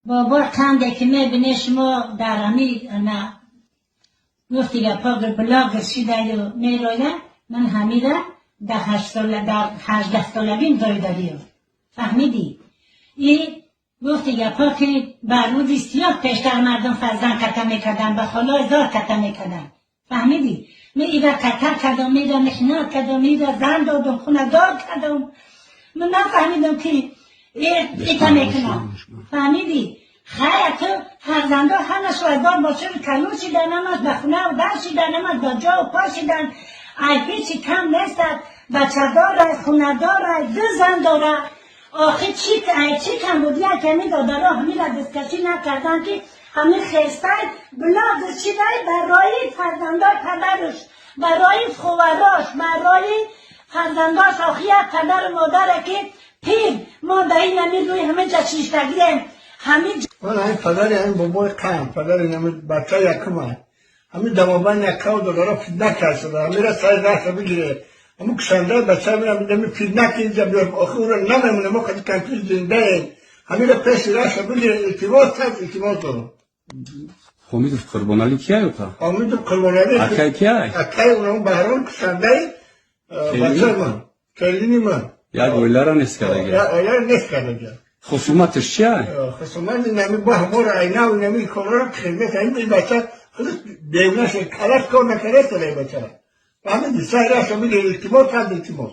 بابا کنده که میبینه شما در همی نه گفتی گپا بلاغ شیده یا میرویده من همیده در 18 سالگیم دایداریم فهمیدی؟ این گفتی گپا که بر روزی سیاه پیشتر مردم فرزن کته میکردن به خلا هزار کته میکردن فهمیدی؟ می ایده کته کردم میده مخنات کردم میده زن دادم خونه دار کردم من نفهمیدم که ایتا میکنم فهمیدی؟ خیلی تو فرزنده همه شوهردار باشه کلو شیدن همش به خونه و در شیدن همش با جا و پا شیدن هیچی کم نیستد بچه داره خونه داره 2 زن داره آخه چی کم بودی کمی داداره همی را دستکشی نکردن که همین خیسته بلا دستشیده برای فرزنده پدرش برای خوراش برای فرزنداش آخه یک پدر و مادره که پیر ما در این همین روی همه جشنشتگیم من همین پدر همین بابای قم پدر همین بچه یکم همین دمابن یکه و دلاره فیدنه کرد شده همین را سای دست بگیره همین کشنده بچه همین فیدنه که اینجا بیار آخه او را نمیمونه ما خیلی کنفیز زنده ایم همین را پیش راست بگیره التماس کرد التماس دارم حمید قربانالی کیه اوتا؟ حمید قربانالی اکای کیه؟ اکای اونم بهران کشنده بچه من کلینی من یک اویله را نیست کرده یک اویله را نیست کرده خصومتش چیه؟ خصومت نمی با همون عینه و نمی کنار خدمت این بچه خودش دیونه شد کلاش کار نکرده سره بچه را و همه دیسای راست میگه التماس کرد التماس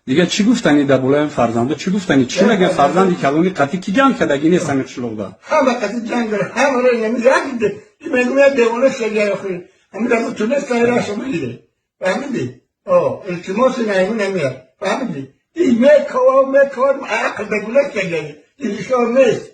دیگه چی گفتنی در بولای فرزنده چی گفتنی چی نگه فرزندی کلونی قطعی کی جنگ کردگی نیست همه چلوغ ده همه قطعی جنگ داره همه را نمی یک ده این میگوی دیونه شده آخری همه را تونست سای راست میگیره فهمیدی؟ التماس نایمون نمیاد فهمیدی؟ این میکوام عقل بگونه کنگه این شار نیست